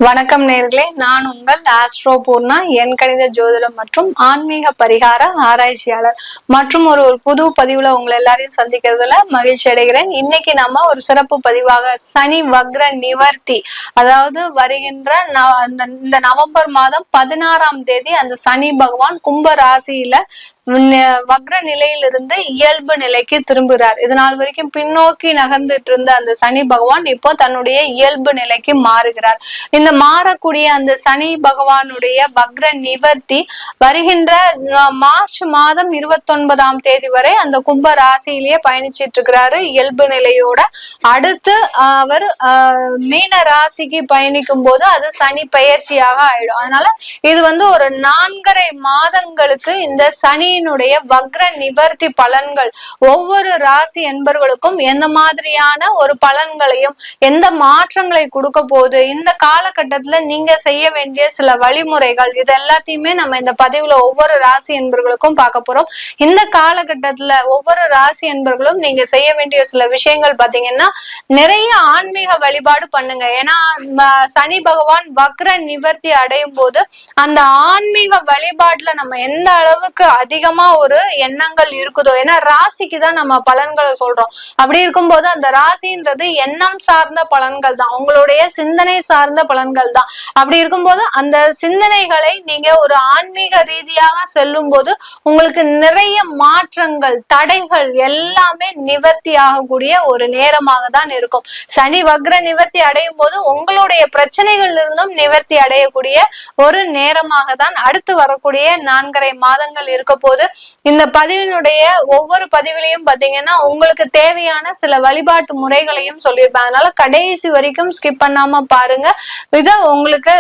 வணக்கம் நேர்களே, நான் உங்கள் ஆஸ்ட்ரோ பூர்ணா, என் கணித ஜோதிடம் மற்றும் ஆன்மீக பரிகார ஆராய்ச்சியாளர் மற்றும் ஒரு புது பதிவுல உங்களை எல்லாரையும் சந்திக்கிறதுல மகிழ்ச்சி அடைகிறேன். இன்னைக்கு நம்ம ஒரு சிறப்பு பதிவாக சனி வக்ர நிவர்த்தி, அதாவது வருகின்ற இந்த நவம்பர் மாதம் 16ஆம் தேதி அந்த சனி பகவான் கும்ப ராசியில வக்ர நிலையிலிருந்து இயல்பு நிலைக்கு திரும்புகிறார். இது நாள் வரைக்கும் பின்னோக்கி நகர்ந்துட்டு இருந்த அந்த சனி பகவான் இப்போ தன்னுடைய இயல்பு நிலைக்கு மாறுகிறார். இந்த மாறக்கூடிய அந்த சனி பகவானுடைய வக்ர நிவர்த்தி வருகின்ற மார்ச் மாதம் 29ஆம் தேதி வரை அந்த கும்ப ராசியிலேயே பயணிச்சிட்டு இருக்கிறாரு இயல்பு நிலையோட. அடுத்து அவர் மீன ராசிக்கு பயணிக்கும் போது அது சனி பயிற்சியாக ஆயிடும். அதனால இது ஒரு 4.5 மாதங்களுக்கு இந்த சனி வக்ர நிவர்த்தி பலன்கள் ஒவ்வொரு ராசி என்பர்களுக்கும் எந்த மாதிரியான ஒரு பலன்களையும் எந்த மாற்றங்களை கொடுக்க போகுது, இந்த காலகட்டத்துல நீங்க செய்ய வேண்டிய சில வழிமுறைகள், இது எல்லாத்தையுமே நம்ம இந்த பதிவுல ஒவ்வொரு ராசி என்பர்களுக்கும் பார்க்க போறோம். இந்த காலகட்டத்துல ஒவ்வொரு ராசி என்பர்களும் நீங்க செய்ய வேண்டிய சில விஷயங்கள் பாத்தீங்கன்னா, நிறைய ஆன்மீக வழிபாடு பண்ணுங்க. ஏன்னா சனி பகவான் வக்ர நிவர்த்தி அடையும் போது அந்த ஆன்மீக வழிபாட்டுல நம்ம எந்த அளவுக்கு அதிகமா ஒரு எண்ணங்கள் இருக்குதோ, ஏன்னா ராசிக்கு தான் நம்ம பலன்களை சொல்றோம். அப்படி இருக்கும்போது அந்த ராசின்றது எண்ணம் சார்ந்த பலன்கள் தான், உங்களுடைய சிந்தனை சார்ந்த பலன்கள் தான். அப்படி இருக்கும்போது அந்த சிந்தனைகளை நீங்க ஒரு ஆன்மீக ரீதியாக செல்லும் போது உங்களுக்கு நிறைய மாற்றங்கள், தடைகள் எல்லாமே நிவர்த்தி ஆகக்கூடிய ஒரு நேரமாக தான் இருக்கும். சனி வக்ர நிவர்த்தி அடையும் போது உங்களுடைய பிரச்சனைகள் இருந்தும் நிவர்த்தி அடையக்கூடிய ஒரு நேரமாக தான் அடுத்து வரக்கூடிய 4.5 மாதங்கள் இருக்க போது. இந்த பதிவினுடைய ஒவ்வொரு பதிவிலையும் பாத்தீங்கன்னா உங்களுக்கு தேவையான சில வழிபாட்டு முறைகளையும் சொல்லியிருப்பேன். அதனால கடைசி வரைக்கும் ஸ்கிப் பண்ணாம பாருங்க. இத உங்களுக்கு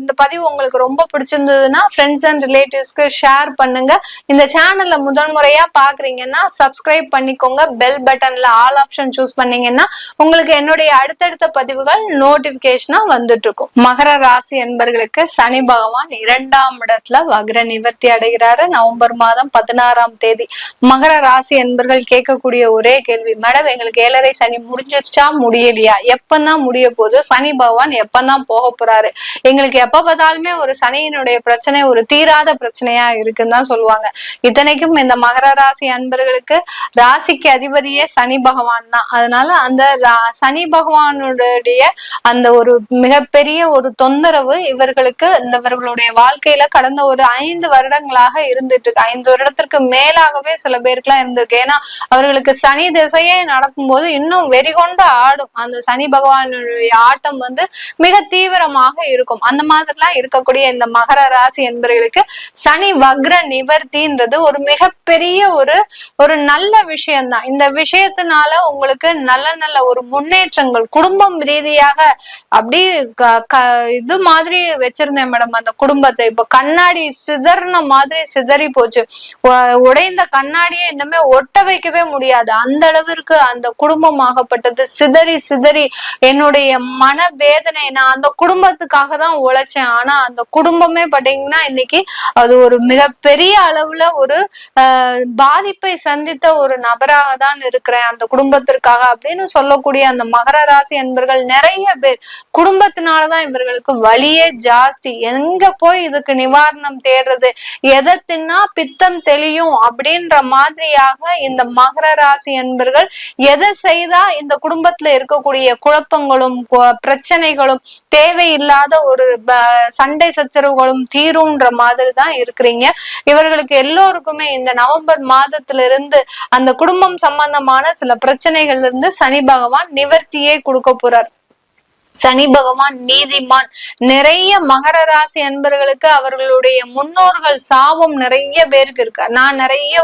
இந்த பதிவு உங்களுக்கு ரொம்ப பிடிச்சிருந்ததுன்னா ஃப்ரெண்ட்ஸ் அண்ட் ரிலேட்டிவ்ஸ்க்கு ஷேர் பண்ணுங்க. இந்த சேனல்ல முதல் முறையா பாக்குறீங்கன்னா சப்ஸ்கிரைப் பண்ணிக்கோங்க. பெல் பட்டன்ல ஆல் ஆப்ஷன் சூஸ் பண்ணீங்கன்னா உங்களுக்கு என்னுடைய அடுத்தடுத்த பதிவுகள் நோட்டிபிகேஷனா வந்துட்டு இருக்கும். மகர ராசி என்பர்களுக்கு சனி பகவான் 2ஆம் இடத்துல வக்ர நிவர்த்தி அடைகிறாரு நவம்பர் மாதம் 16ஆம் தேதி. மகர ராசி என்பர்கள் கேட்கக்கூடிய ஒரே கேள்வி, மேடம் எங்களுக்கு 7.5 சனி முடிஞ்சிருச்சா முடியலையா, எப்பதான் முடிய போகுது, சனி பகவான் எப்பதான் போக போறாரு, எங்களுக்கு எப்ப பார்த்தாலுமே ஒரு சனியினுடைய பிரச்சனை ஒரு தீராத பிரச்சனையா இருக்குன்னு தான் சொல்லுவாங்க. இத்தனைக்கும் இந்த மகர ராசி அன்பர்களுக்கு ராசிக்கு அதிபதியே சனி பகவான் தான். அதனால அந்த சனி பகவானுடைய அந்த ஒரு மிகப்பெரிய ஒரு தொந்தரவு இவர்களுக்கு இவர்களுடைய வாழ்க்கையில கடந்த ஒரு 5 வருடங்களாக இருந்துட்டு இருக்கு. 5 வருடத்திற்கு மேலாகவே சில பேருக்குலாம் இருந்திருக்கு. ஏன்னா அவர்களுக்கு சனி திசையே நடக்கும்போது இன்னும் வெறிகொண்டு ஆடும். அந்த சனி பகவானுடைய ஆட்டம் மிக தீவிரமாக இருக்கும். அந்த மாதிரிலாம் இருக்கக்கூடிய இந்த மகர ராசி என்பவர்களுக்கு சனி வக்ர நிவர்த்தின்றது ஒரு மிகப்பெரிய ஒரு நல்ல விஷயம்தான். இந்த விஷயத்தினால உங்களுக்கு நல்ல நல்ல ஒரு முன்னேற்றங்கள், குடும்பம் ரீதியாக அப்படி இது மாதிரி வச்சிருந்தேன் மேடம் அந்த குடும்பத்தை, இப்ப கண்ணாடி சிதறின மாதிரி சிதறி போச்சு. உடைந்த கண்ணாடியே இன்னுமே ஒட்ட வைக்கவே முடியாது, அந்த அளவிற்கு அந்த குடும்பமாகப்பட்டது சிதறி சிதறி என்னுடைய மன வேதனை. நான் அந்த குடும்பத்துக்காக தான் உழைச்சேன். ஆனா அந்த குடும்பமே பாத்தீங்கன்னா இன்னைக்கு அது ஒரு மிகப்பெரிய அளவுல ஒரு பாதிப்பை சந்தித்த ஒரு நபராக தான் இருக்கிறேன் அந்த குடும்பத்திற்காக அப்படின்னு சொல்லக்கூடிய அந்த மகர ராசி என்பர்கள் நிறைய பேர் குடும்பத்தினாலதான் இவர்களுக்கு வலியே ஜாஸ்தி. எங்க போய் இதுக்கு நிவாரணம் தேடுறது, எதை தின்னா பித்தம் தெளியும் அப்படின்ற மாதிரியாக இந்த மகர ராசி என்பர்கள் எதை செய்தா இந்த குடும்பத்துல இருக்கக்கூடிய குழப்பங்களும் பிரச்சனைகளும் தேவையில்லாத ஒரு சண்டை சச்சரவுகளும் தீரும்ன்ற மாதிரி தான் இருக்கிறீங்க. இவர்களுக்கு எல்லோருக்குமே இந்த நவம்பர் மாதத்திலிருந்து அந்த குடும்பம் சம்பந்தமான சில பிரச்சனைகள்ல இருந்து சனி பகவான் நிவர்த்தியே கொடுக்க போறார். சனி பகவான் நீதிமான். நிறைய மகர ராசி அன்பர்களுக்கு அவர்களுடைய முன்னோர்கள் சாபம் நிறைய பேருக்கு இருக்கு. நான் நிறைய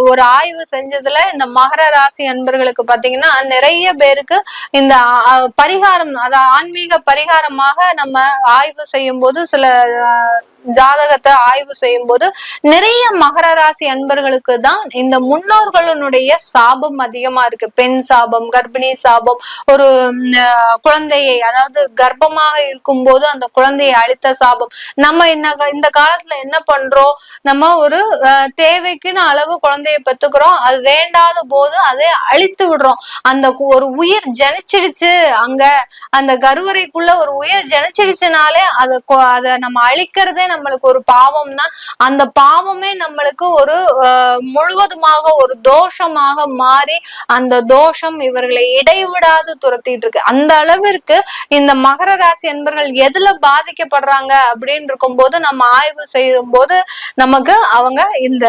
ஒரு ஆய்வு செஞ்சதுல இந்த மகர ராசி அன்பர்களுக்கு பாத்தீங்கன்னா நிறைய பேருக்கு இந்த பரிகாரம், அதாவது ஆன்மீக பரிகாரமாக நம்ம ஆய்வு செய்யும் போது சில ஜாதகத்தை ஆய்வு செய்யும் போது நிறைய மகர ராசி அன்பர்களுக்கு தான் இந்த முன்னோர்களுடைய சாபம் அதிகமா இருக்கு. பெண் சாபம், கர்ப்பிணி சாபம், ஒரு குழந்தையை, அதாவது கர்ப்பமாக இருக்கும் போது அந்த குழந்தையை அழித்த சாபம். நம்ம இந்த காலத்துல என்ன பண்றோம், நம்ம ஒரு தேவைக்குன்னு அளவு குழந்தைய பெத்துக்கிறோம், அது வேண்டாத போது அதை அழித்து விடுறோம். அந்த ஒரு உயிர் ஜனிச்சிடுச்சு, அங்க அந்த கருவறைக்குள்ள ஒரு உயிர் ஜனிச்சிடுச்சுனாலே அதை நம்ம அழிக்கிறதே நம்மளுக்கு ஒரு பாவம் தான். அந்த பாவமே நம்மளுக்கு ஒரு முழுவதுமாக ஒரு தோஷமாக மாறி அந்த தோஷம் இவர்களை இடைவிடாது துரத்திட்டு இருக்கு. அந்த அளவிற்கு இந்த மகர ராசி அன்பர்கள் எதுல பாதிக்கப்படுறாங்க அப்படின்னு இருக்கும் போது நம்ம ஆய்வு செய்யும் போது நமக்கு அவங்க இந்த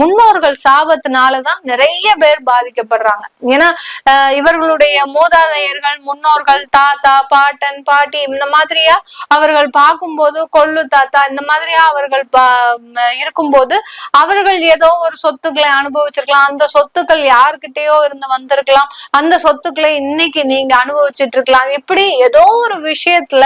முன்னோர்கள் சாபத்தினாலதான் நிறைய பேர் பாதிக்கப்படுறாங்க. ஏன்னா இவர்களுடைய மூதாதையர்கள், முன்னோர்கள், தாத்தா, பாட்டன், பாட்டி இந்த மாதிரியா அவர்கள் பார்க்கும்போது, கொள்ளு தாத்தா இந்த மாதிரியா அவர்கள் இருக்கும்போது அவர்கள் ஏதோ ஒரு சொத்துக்களை அனுபவிச்சிருக்கலாம். அந்த சொத்துக்கள் யாருக்கிட்டயோ இருந்து வந்திருக்கலாம். அந்த சொத்துக்களை இன்னைக்கு நீங்க அனுபவிச்சுட்டு இருக்கலாம். இப்படி ஏதோ ஒரு விஷயத்துல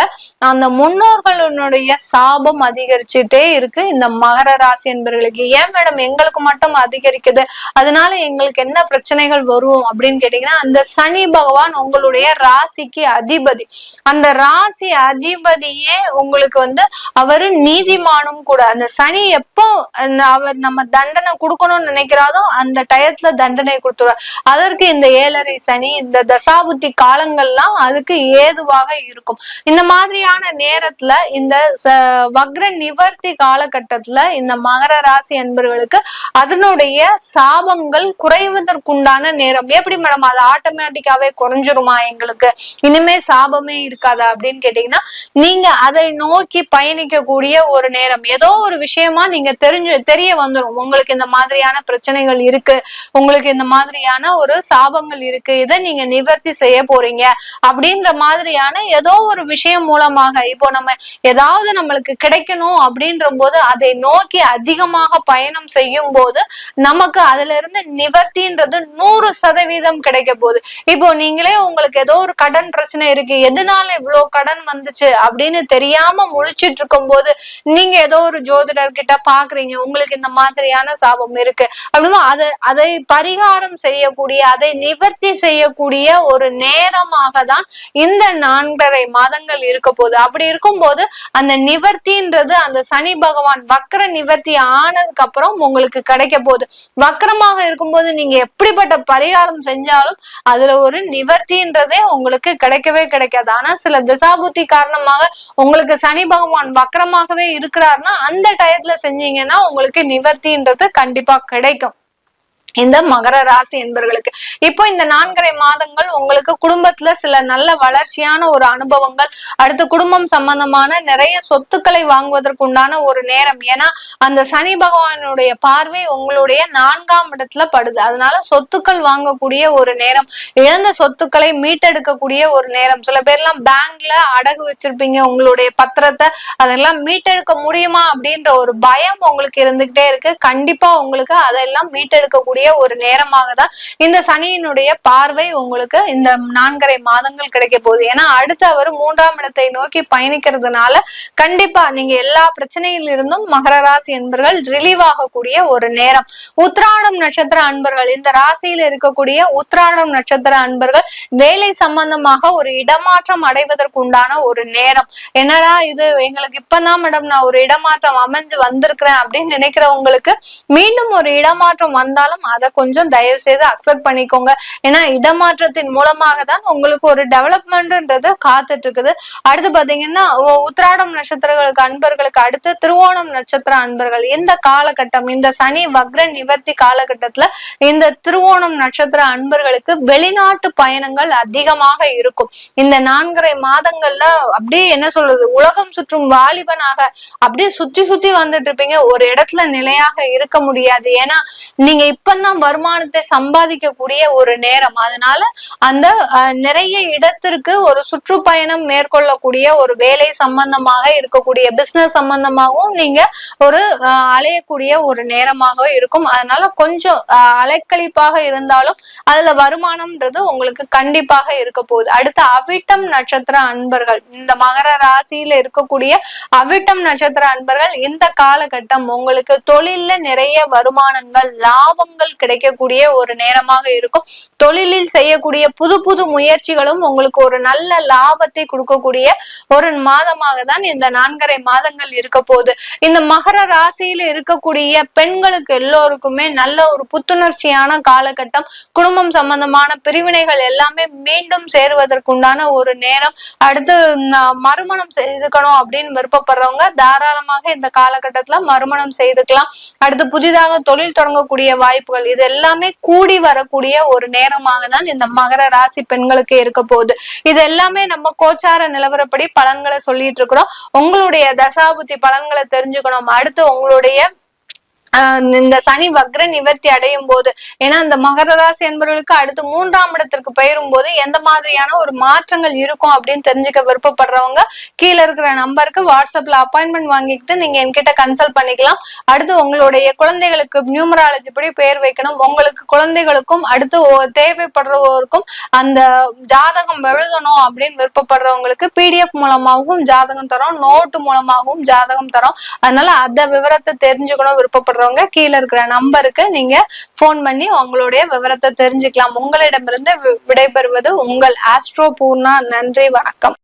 அந்த முன்னோர்களுடைய சாபம் அதிகரிச்சுட்டே இருக்கு இந்த மகர ராசி என்பவர்களுக்கு. ஏன் மேடம் எங்களுக்கு மட்டும் அதிகரிக்குது, அதனால எங்களுக்கு என்ன பிரச்சனைகள் வரும் அப்படின்னு கேட்டீங்கன்னா, அந்த சனி பகவான் உங்களுடைய ராசிக்கு அதிபதி. அந்த ராசி அதிபதியே உங்களுக்கு அவரு நீதிமானும் கூட. அந்த சனி எப்போ அவர் நம்ம தண்டனை கொடுக்கணும்னு நினைக்கிறாரோ அந்த டயத்துல தண்டனை கொடுத்துருவார். அதற்கு இந்த 7.5 சனி, இந்த தசாபுத்தி காலங்கள்லாம் அதுக்கு ஏதுவாக இருக்கும். இந்த மாதிரியான நேரத்துல இந்த வக்ர நிவர்த்தி காலகட்டத்துல இந்த மகர ராசி என்பவர்களுக்கு அதனுடைய சாபங்கள் குறைவதற்குண்டான நேரம். எப்படி மேடம் அது ஆட்டோமேட்டிக்காவே குறைஞ்சிருமா, எங்களுக்கு இனிமே சாபமே இருக்காதா அப்படின்னு கேட்டீங்கன்னா, நீங்க அதை நோக்கி பயணிக்கக்கூடிய ஒரு நேரம். ஏதோ ஒரு விஷயமா நீங்க தெரிய வந்துடும், உங்களுக்கு இந்த மாதிரியான பிரச்சனைகள் இருக்கு, உங்களுக்கு இந்த மாதிரியான ஒரு சாபங்கள் இருக்கு, இதை நீங்க நிவர்த்தி செய்ய போறீங்க அப்படின்ற மாதிரியான ஏதோ ஒரு விஷயம் மூலமாக. இப்போ நம்ம ஏதாவது நம்மளுக்கு கிடைக்கணும் அப்படின்ற போது அதை நோக்கி அதிகமாக பயணம் செய்யும் போது நமக்கு அதுல இருந்து நிவர்த்தின்றது 100% கிடைக்க போகுது. இப்போ நீங்களே உங்களுக்கு ஏதோ ஒரு கடன் பிரச்சனை இருக்கு, எதனால இவ்வளவு கடன் வந்துச்சு அப்படின்னு தெரியாம முழிச்சிட்டு இருக்கும் போது நீங்க ஏதோ ஒரு ஜோதிடர்கிட்ட பாக்குறீங்க, உங்களுக்கு இந்த மாதிரியான சாபம் இருக்கு அப்படின்னா அதை பரிகாரம் செய்யக்கூடிய, அதை நிவர்த்தி செய்யக்கூடிய ஒரு நேரமாக தான் இந்த 4.5 மாதங்கள் இருக்க போகுது. அப்படி இருக்கும்போது அந்த நிவர்த்தின்றது அந்த சனி பகவான் வக்ர நிவர்த்தி ஆனதுக்கு அப்புறம் உங்களுக்கு கிடைக்க போகுது. வக்ரமாக இருக்கும்போது நீங்க எப்படிப்பட்ட பரிகாரம் செஞ்சாலும் அதுல ஒரு நிவர்த்தின்றதே உங்களுக்கு கிடைக்கவே கிடைக்காது. ஆனா சில திசாபுத்தி காரணமாக உங்களுக்கு சனி பகவான் வக்ரமாகவே இருக்கிறாருன்னா அந்த டயத்துல செஞ்சீங்கன்னா உங்களுக்கு நிவர்த்தின்றது கண்டிப்பா கிடைக்கும் இந்த மகர ராசி என்பவர்களுக்கு. இப்போ இந்த 4.5 மாதங்கள் உங்களுக்கு குடும்பத்துல சில நல்ல வளர்ச்சியான ஒரு அனுபவங்கள், அடுத்து குடும்பம் சம்பந்தமான நிறைய சொத்துக்களை வாங்குவதற்குண்டான ஒரு நேரம். ஏன்னா அந்த சனி பகவானுடைய பார்வை உங்களுடைய 4ஆம் இடத்துல படுது. அதனால சொத்துக்கள் வாங்கக்கூடிய ஒரு நேரம், இழந்த சொத்துக்களை மீட்டெடுக்கக்கூடிய ஒரு நேரம். சில பேர்லாம் பேங்க்ல அடகு வச்சிருப்பீங்க உங்களுடைய பத்திரத்தை, அதெல்லாம் மீட்டெடுக்க முடியுமா அப்படின்ற ஒரு பயம் உங்களுக்கு இருந்துகிட்டே இருக்கு. கண்டிப்பா உங்களுக்கு அதெல்லாம் மீட்டெடுக்கக்கூடிய ஒரு நேரமாக தான் இந்த சனியினுடைய பார்வை உங்களுக்கு இந்த 4.5 மாதங்கள் கிடைக்க போகுது. ஏன்னா அடுத்து அவர் 3ஆம் இடத்தை நோக்கி பயணிக்கிறதுனால கண்டிப்பா நீங்க எல்லா பிரச்சனையில் இருந்தும் மகர ராசி என்பர்கள் ரிலீவ் ஆகக்கூடிய ஒரு நேரம். உத்திராடம் நட்சத்திர அன்பர்கள், இந்த ராசியில இருக்கக்கூடிய உத்திராடம் நட்சத்திர அன்பர்கள் வேலை சம்பந்தமாக ஒரு இடமாற்றம் அடைவதற்கு உண்டான ஒரு நேரம். என்னடா இது எங்களுக்கு இப்பதான் மேடம் நான் ஒரு இடமாற்றம் அமைஞ்சு வந்திருக்கிறேன் அப்படின்னு நினைக்கிறவங்களுக்கு மீண்டும் ஒரு இடமாற்றம் வந்தாலும் அதை கொஞ்சம் தயவு செய்து அக்செப்ட் பண்ணிக்கோங்க. ஏன்னா இடமாற்றத்தின் மூலமாக தான் உங்களுக்கு ஒரு டெவலப்மெண்ட்ன்றது காத்துட்டு இருக்குது. அடுத்து பாத்தீங்கன்னா உத்திராடம் நட்சத்திரங்களுக்கு அன்பர்களுக்கு அடுத்து திருவோணம் நட்சத்திர அன்பர்கள், இந்த காலகட்டம் இந்த சனி வக்ர நிவர்த்தி காலகட்டத்துல இந்த திருவோணம் நட்சத்திர அன்பர்களுக்கு வெளிநாட்டு பயணங்கள் அதிகமாக இருக்கும். இந்த 4.5 மாதங்கள்ல அப்படியே என்ன சொல்றது, உலகம் சுற்றும் வாலிபனாக அப்படியே சுத்தி சுத்தி வந்துட்டு இருப்பீங்க. ஒரு இடத்துல நிலையாக இருக்க முடியாது. ஏன்னா நீங்க இப்பதான் இப்பதான் வருமானத்தை சம்பாதிக்கக்கூடிய ஒரு நேரம். அதனால அந்த நிறைய இடத்திற்கு ஒரு சுற்றுப்பயணம் மேற்கொள்ளக்கூடிய ஒரு வேலை சம்பந்தமாக இருக்கக்கூடிய பிசினஸ் சம்பந்தமாகவும் நீங்க ஒரு அலையக்கூடிய ஒரு நேரமாக இருக்கும். அதனால கொஞ்சம் அலைக்கழிப்பாக இருந்தாலும் அதுல வருமானம்ன்றது உங்களுக்கு கண்டிப்பாக இருக்க போகுது. அடுத்து அவிட்டம் நட்சத்திர அன்பர்கள், இந்த மகர ராசியில இருக்கக்கூடிய அவிட்டம் நட்சத்திர அன்பர்கள், இந்த காலகட்டம் உங்களுக்கு தொழில்ல நிறைய வருமானங்கள் லாபங்கள் கிடைக்கக்கூடிய ஒரு நேரமாக இருக்கும். தொழிலில் செய்யக்கூடிய புது புது முயற்சிகளும் உங்களுக்கு ஒரு நல்ல லாபத்தை கொடுக்கக்கூடிய ஒரு மாதமாக தான் இந்த 4.5 மாதங்கள் இருக்க போகுது. இந்த மகர ராசியில இருக்கக்கூடிய பெண்களுக்கு எல்லோருக்குமே நல்ல ஒரு புத்துணர்ச்சியான காலகட்டம். குடும்பம் சம்பந்தமான பிரிவினைகள் எல்லாமே மீண்டும் சேருவதற்குண்டான ஒரு நேரம். அடுத்து மறுமணம் செய்துக்கணும் அப்படின்னு விருப்பப்படுறவங்க தாராளமாக இந்த காலகட்டத்துல மறுமணம் செய்துக்கலாம். அடுத்து புதிதாக தொழில் தொடங்கக்கூடிய வாய்ப்புகள், இது எல்லாமே கூடி வரக்கூடிய ஒரு நேரமாக தான் இந்த மகர ராசி பெண்களுக்கு இருக்க போகுது. இது எல்லாமே நம்ம கோச்சார நிலவரப்படி பலன்களை சொல்லிட்டு இருக்கிறோம். உங்களுடைய தசாபுத்தி பலன்களை தெரிஞ்சுக்கணும். அடுத்து உங்களுடைய இந்த சனி வக்ர நிவர்த்தி அடையும் போது, ஏன்னா இந்த மகர ராசி என்பவர்களுக்கு அடுத்து 3ஆம் இடத்திற்கு பெயரும் போது எந்த மாதிரியான ஒரு மாற்றங்கள் இருக்கும் அப்படின்னு தெரிஞ்சுக்க விருப்பப்படுறவங்க கீழே இருக்கிற நம்பருக்கு வாட்ஸ்அப்ல அப்பாயின்மெண்ட் வாங்கிக்கிட்டு நீங்க என்கிட்ட கன்சல்ட் பண்ணிக்கலாம். அடுத்து உங்களுடைய குழந்தைகளுக்கு நியூமராலஜி படி பெயர் வைக்கணும். உங்களுக்கு குழந்தைகளுக்கும் அடுத்து தேவைப்படுறவருக்கும் அந்த ஜாதகம் எழுதணும் அப்படின்னு விருப்பப்படுறவங்களுக்கு PDF மூலமாகவும் ஜாதகம் தரோம், நோட்டு மூலமாகவும் ஜாதகம் தரோம். அதனால அந்த விவரத்தை தெரிஞ்சுக்கணும் விருப்பப்படுற கீழே இருக்கிற நம்பருக்கு நீங்க போன் பண்ணி உங்களுடைய விவரத்தை தெரிஞ்சுக்கலாம். உங்களிடமிருந்து விடைபெறுவது உங்கள் ஆஸ்ட்ரோ பூர்ணா. நன்றி, வணக்கம்.